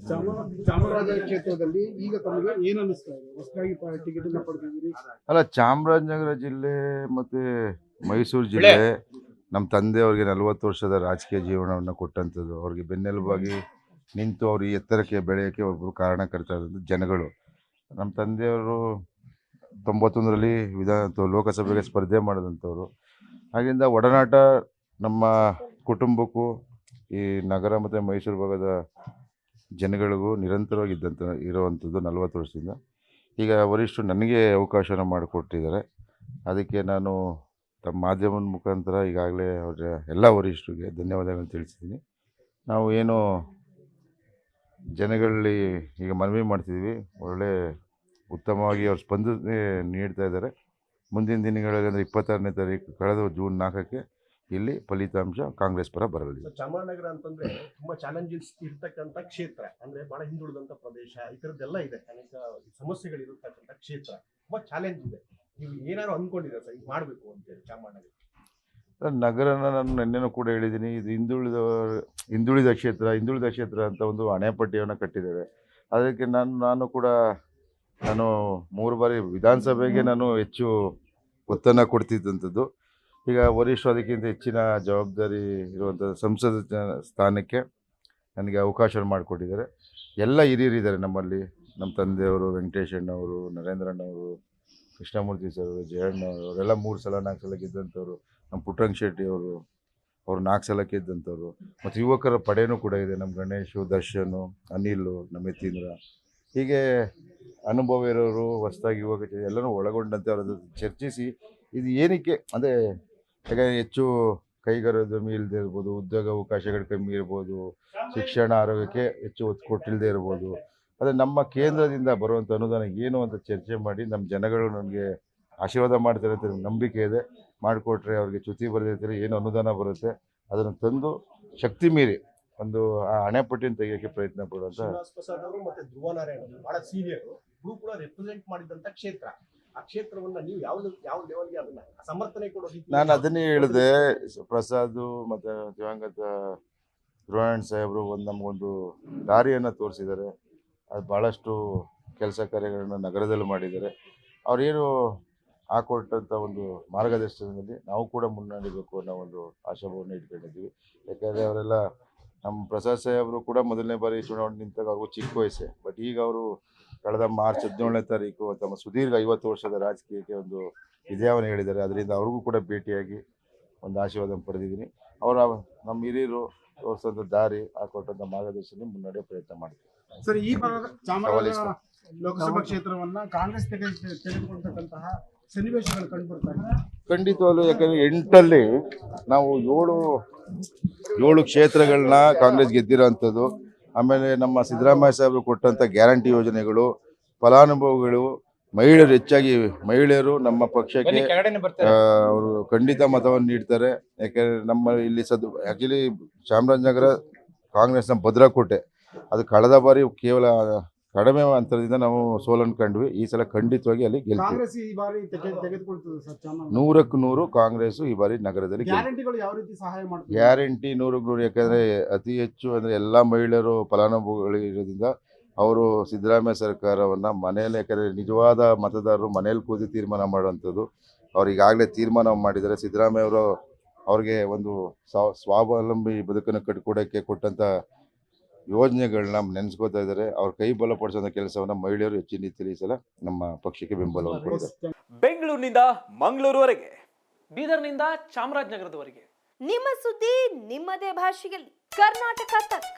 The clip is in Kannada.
ಚಾಮರಾಜನಗರ ಕ್ಷೇತ್ರದಲ್ಲಿ ಈಗ ತಮಗೆ ಏನು ಅನಿಸ್ತಾ ಇದೆ? ಹೊಸದಾಗಿ ಟಿಕೆಟ್ ಅನ್ನ ಪಡೆದಿದ್ದೀರಿ. ಅಲ್ಲ, ಚಾಮರಾಜನಗರ ಜಿಲ್ಲೆ ಮತ್ತು ಮೈಸೂರು ಜಿಲ್ಲೆ ನಮ್ಮ ತಂದೆಯವ್ರಿಗೆ 40 ವರ್ಷದ ರಾಜಕೀಯ ಜೀವನವನ್ನು ಕೊಟ್ಟಂಥದ್ದು. ಅವ್ರಿಗೆ ಬೆನ್ನೆಲುಬಾಗಿ ನಿಂತು ಅವ್ರು ಈ ಎತ್ತರಕ್ಕೆ ಬೆಳೆಯೋಕ್ಕೆ ಒಬ್ಬರು ಕಾರಣಕರ್ತಾರಂಥ ಜನಗಳು. ನಮ್ಮ ತಂದೆಯವರು 91ರಲ್ಲಿ ಲೋಕಸಭೆಗೆ ಸ್ಪರ್ಧೆ ಮಾಡಿದಂಥವ್ರು. ಹಾಗೆಂದ ಒಡನಾಟ ನಮ್ಮ ಕುಟುಂಬಕ್ಕೂ ಈ ನಗರ ಮತ್ತು ಮೈಸೂರು ಭಾಗದ ಜನಗಳಿಗೂ ನಿರಂತರವಾಗಿ ಇರುವಂಥದ್ದು 40 ವರ್ಷದಿಂದ. ಈಗ ವರಿಷ್ಠರು ನನಗೆ ಅವಕಾಶನ ಮಾಡಿಕೊಟ್ಟಿದ್ದಾರೆ. ಅದಕ್ಕೆ ನಾನು ತಮ್ಮ ಮಾಧ್ಯಮದ ಮುಖಾಂತರ ಈಗಾಗಲೇ ಅವರ ಎಲ್ಲ ವರಿಷ್ಠರಿಗೆ ಧನ್ಯವಾದಗಳನ್ನು ತಿಳಿಸಿದ್ದೀನಿ. ನಾವು ಏನು ಜನಗಳಲ್ಲಿ ಈಗ ಮನವಿ ಮಾಡ್ತಿದ್ವಿ, ಒಳ್ಳೆ ಉತ್ತಮವಾಗಿ ಅವ್ರು ಸ್ಪಂದನೆ ನೀಡ್ತಾ ಇದ್ದಾರೆ. ಮುಂದಿನ ದಿನಗಳಲ್ಲಿ ಅಂದರೆ 26ನೇ ತಾರೀಕು ಕಳೆದ ಜೂನ್ 4ಕ್ಕೆ ಇಲ್ಲಿ ಫಲಿತಾಂಶ ಕಾಂಗ್ರೆಸ್ ಪರ ಬರಲಿದೆ. ಚಾಮರಾಜನಗರ ಅಂತಂದ್ರೆ ತುಂಬಾ ಚಾಲೆಂಜಸ್ ಇರ್ತಕ್ಕಂಥ ಕ್ಷೇತ್ರ, ಅಂದ್ರೆ ಬಹಳ ಹಿಂದುಳಿದಂತ ಪ್ರದೇಶ, ಈ ತರದ್ದೆಲ್ಲ ಇದೆ, ಅನೇಕ ಸಮಸ್ಯೆಗಳಿರತಕ್ಕಂಥ ಕ್ಷೇತ್ರ, ತುಂಬಾ ಚಾಲೆಂಜ್ ಇದೆ. ನೀವು ಏನಾದ್ರು ಅಂದ್ಕೊಂಡಿದ್ದೀರಾ ಸರ್ ಈಗ ಮಾಡಬೇಕು ಅಂತೇಳಿ ಚಾಮರಾಜನಗರ ನಗರನ? ನಾನು ನಿನ್ನೆನೂ ಕೂಡ ಹೇಳಿದ್ದೀನಿ, ಇದು ಹಿಂದುಳಿದ ಕ್ಷೇತ್ರ ಅಂತ ಒಂದು ಹಣೆಪಟ್ಟಿಯನ್ನು ಕಟ್ಟಿದ್ದೇವೆ. ಅದಕ್ಕೆ ನಾನು 3 ಬಾರಿ ವಿಧಾನಸಭೆಗೆ ನಾನು ಹೆಚ್ಚು ಒತ್ತನ್ನು ಕೊಡ್ತಿದ್ದಂಥದ್ದು. ಈಗ ವರಿಷ್ಠರು ಅದಕ್ಕಿಂತ ಹೆಚ್ಚಿನ ಜವಾಬ್ದಾರಿ ಇರುವಂಥ ಸಂಸದ ಸ್ಥಾನಕ್ಕೆ ನನಗೆ ಅವಕಾಶ ಮಾಡಿಕೊಟ್ಟಿದ್ದಾರೆ. ಎಲ್ಲ ಹಿರಿಯರಿದ್ದಾರೆ ನಮ್ಮಲ್ಲಿ. ನಮ್ಮ ತಂದೆಯವರು, ವೆಂಕಟೇಶಣ್ಣವರು, ನರೇಂದ್ರಣ್ಣವರು, ಕೃಷ್ಣಮೂರ್ತಿ ಸರ್, ಜಯಣ್ಣವರು, ಅವರೆಲ್ಲ 3 ಸಲ 4 ಸಲ ಗೆದ್ದಂಥವ್ರು. ನಮ್ಮ ಪುಟ್ಟರಂಗ ಶೆಟ್ಟಿ ಅವರು 4 ಸಲ ಗೆದ್ದಂಥವ್ರು. ಮತ್ತು ಯುವಕರ ಪಡೆಯೂ ಕೂಡ ಇದೆ. ನಮ್ಮ ಗಣೇಶು, ದರ್ಶನು, ಅನಿಲು, ನಮ್ಮ ಯತೀಂದ್ರ, ಹೀಗೆ ಅನುಭವ ಇರೋರು, ಹೊಸದಾಗಿ ಯುವಕ ಎಲ್ಲನೂ ಒಳಗೊಂಡಂತೆ ಅವರದ್ದು ಚರ್ಚಿಸಿ ಇದು ಏನಕ್ಕೆ ಅಂದರೆ ಯಾಕಂದರೆ ಹೆಚ್ಚು ಕೈಗಾರಿಕೋದ್ಯಮಿ ಇಲ್ಲದೆ ಇರ್ಬೋದು, ಉದ್ಯೋಗ ಅವಕಾಶಗಳು ಕಮ್ಮಿ ಇರ್ಬೋದು, ಶಿಕ್ಷಣ ಆರೋಗ್ಯಕ್ಕೆ ಹೆಚ್ಚು ಒತ್ತು ಕೊಟ್ಟಿಲ್ಲದೆ ಇರ್ಬೋದು. ಆದರೆ ನಮ್ಮ ಕೇಂದ್ರದಿಂದ ಬರುವಂಥ ಅನುದಾನ ಏನು ಅಂತ ಚರ್ಚೆ ಮಾಡಿ ನಮ್ಮ ಜನಗಳು ನನಗೆ ಆಶೀರ್ವಾದ ಮಾಡ್ತಾರೆ ಅಂತ ನಂಬಿಕೆ ಇದೆ. ಮಾಡಿಕೊಟ್ರೆ ಅವ್ರಿಗೆ ಚ್ಯುತಿ ಬರೆದಿರ್ತಾರೆ, ಏನು ಅನುದಾನ ಬರುತ್ತೆ ಅದನ್ನು ತಂದು ಶಕ್ತಿ ಮೀರಿ ಒಂದು ಆ ಹಣೆಪಟ್ಟಿಯನ್ನು ತೆಗೆಯೋಕ್ಕೆ ಪ್ರಯತ್ನ ಪಡುವಂಥ. ಪ್ರಸಾದ್ ಅವರು ಮತ್ತೆ ಧ್ರುವ ನಾರಾಯಣ ಬಹಳ ಸೀನಿಯರ್, ಇವರು ಕೂಡ ರೆಪ್ರೆಸೆಂಟ್ ಮಾಡಿದಂತ ಕ್ಷೇತ್ರ. ಆ ಕ್ಷೇತ್ರವನ್ನ ನೀವು ಯಾವ ಲೆವೆಲ್ಗೆ ಅದನ್ನ ಸಮರ್ಥನೆ ಕೊಡೋ ರೀತಿ? ನಾನು ಅದನ್ನೇ ಹೇಳಿದೆ. ಪ್ರಸಾದ್ ಮತ್ತು ದಿವಂಗತ ಧ್ರುವನಾರಾಯಣ ಸಾಹೇಬರು ನಮಗೊಂದು ದಾರಿಯನ್ನು ತೋರಿಸಿದ್ದಾರೆ. ಅದು ಭಾಳಷ್ಟು ಕೆಲಸ ಕಾರ್ಯಗಳನ್ನು ನಗರದಲ್ಲಿ ಮಾಡಿದ್ದಾರೆ. ಅವರೇನು ಹಾಕೊಟ್ಟಂಥ ಒಂದು ಮಾರ್ಗದರ್ಶನದಲ್ಲಿ ನಾವು ಕೂಡ ಮುನ್ನಡೆಯಬೇಕು ಅನ್ನೋ ಒಂದು ಆಶಾಭಾವನೆ ಇಟ್ಕೊಂಡಿದ್ದೀವಿ. ಯಾಕಂದರೆ ಅವರೆಲ್ಲ ನಮ್ಮ ಪ್ರಸಾದ್ ಸಾಹೇಬರು ಕೂಡ ಮೊದಲನೇ ಬಾರಿ ಚುನಾವಣೆ ನಿಂತಾಗ ಅವ್ರಿಗೂ ಚಿಕ್ಕ ವಯಸ್ಸೇ. ಬಟ್ ಈಗ ಅವರು ಕಳೆದ ಮಾರ್ಚ್ 17ನೇ ತಾರೀಕು ತಮ್ಮ ಸುದೀರ್ಘ 50 ವರ್ಷದ ರಾಜಕೀಯಕ್ಕೆ ಒಂದು ವಿಜಯವನ್ನು ಹೇಳಿದ್ದಾರೆ. ಅದರಿಂದ ಅವ್ರಿಗೂ ಕೂಡ ಭೇಟಿಯಾಗಿ ಒಂದು ಆಶೀರ್ವಾದ ಪಡೆದಿದ್ದೀನಿ. ನಮ್ಮ ಹಿರಿಯರು ತೋರಿಸೋಂಥ ದಾರಿ, ಹಾಕೊಟ್ಟಂಥ ಮಾರ್ಗದರ್ಶನ ಮುನ್ನಡೆಯೋ ಪ್ರಯತ್ನ ಮಾಡ್ತೀವಿ. ಸರ್, ಈ ಚಾಮರಾಜನಗರ ಲೋಕಸಭಾ ಕ್ಷೇತ್ರವನ್ನ ಕಾಂಗ್ರೆಸ್ ತೆಗೆದುಕೊಂಡಂತಹ ಸನ್ನಿವೇಶಗಳು ಕಂಡುಬರ್ತಾರೆ. ಖಂಡಿತವಾಗ್ಲೂ. ಯಾಕಂದರೆ 8ರಲ್ಲಿ ನಾವು 7 ಕ್ಷೇತ್ರಗಳನ್ನ ಕಾಂಗ್ರೆಸ್ ಗೆದ್ದಿರೋ ಅಂಥದ್ದು. ಆಮೇಲೆ ನಮ್ಮ ಸಿದ್ದರಾಮಯ್ಯ ಸಾಹೇಬರು ಕೊಟ್ಟಂಥ ಗ್ಯಾರಂಟಿ ಯೋಜನೆಗಳು, ಫಲಾನುಭವಿಗಳು, ಮಹಿಳೆಯರು, ಹೆಚ್ಚಾಗಿ ಮಹಿಳೆಯರು ನಮ್ಮ ಪಕ್ಷಕ್ಕೆ ಅವರು ಖಂಡಿತ ಮತವನ್ನು ನೀಡ್ತಾರೆ. ಯಾಕೆಂದರೆ ನಮ್ಮ ಇಲ್ಲಿ ಆ್ಯಕ್ಚುಲಿ ಚಾಮರಾಜನಗರ ಕಾಂಗ್ರೆಸ್ನ ಭದ್ರಕೋಟೆ. ಅದು ಕಳೆದ ಬಾರಿ ಕೇವಲ ಕಡಿಮೆ ಅಂತರದಿಂದ ನಾವು ಸೋಲನ್ನು ಕಂಡ್ವಿ. ಈ ಸಲ ಖಂಡಿತವಾಗಿ ಅಲ್ಲಿ ಗೆಲ್ತೀವಿ. 100ಕ್ಕೆ 100 ಕಾಂಗ್ರೆಸ್ ಈ ಬಾರಿ ನಗರದಲ್ಲಿ ಗ್ಯಾರಂಟಿ 100ಕ್ಕೆ 100. ಯಾಕಂದರೆ ಅತಿ ಹೆಚ್ಚು ಅಂದರೆ ಎಲ್ಲ ಮಹಿಳೆಯರು ಫಲಾನುಭವಿಗಳು ಇರೋದ್ರಿಂದ ಅವರು ಸಿದ್ದರಾಮಯ್ಯ ಸರ್ಕಾರವನ್ನು ಮನೆಯಲ್ಲಿ, ಯಾಕಂದರೆ ನಿಜವಾದ ಮತದಾರರು ಮನೇಲಿ ಕೂದಿ ತೀರ್ಮಾನ ಮಾಡುವಂಥದ್ದು. ಅವ್ರು ಈಗಾಗಲೇ ತೀರ್ಮಾನ ಮಾಡಿದ್ದಾರೆ. ಸಿದ್ದರಾಮಯ್ಯ ಅವರು ಅವ್ರಿಗೆ ಒಂದು ಸ್ವಾವಲಂಬಿ ಬದುಕನ್ನು ಕಟ್ಟಿಕೊಡೋಕ್ಕೆ ಕೊಟ್ಟಂಥ ಯೋಜನೆಗಳನ್ನ ನೆನೆಸ್ಕೋತಾ ಇದ್ದಾರೆ. ಅವ್ರ ಕೈ ಬಲಪಡಿಸೋ ಕೆಲಸವನ್ನು ಮಹಿಳೆಯರು ಹೆಚ್ಚಿನ ರೀತಿಯಲ್ಲಿ ಈ ಸಲ ನಮ್ಮ ಪಕ್ಷಕ್ಕೆ ಬೆಂಬಲವನ್ನು ಕೊಟ್ಟಿದ್ದಾರೆ. ಬೆಂಗಳೂರಿನಿಂದ ಮಂಗಳೂರುವರೆಗೆ, ಬೀದರ್ನಿಂದ ಚಾಮರಾಜನಗರದವರೆಗೆ ನಿಮ್ಮ ಸುದ್ದಿ ನಿಮ್ಮದೇ ಭಾಷೆಯಲ್ಲಿ. ಕರ್ನಾಟಕ ತಕ್.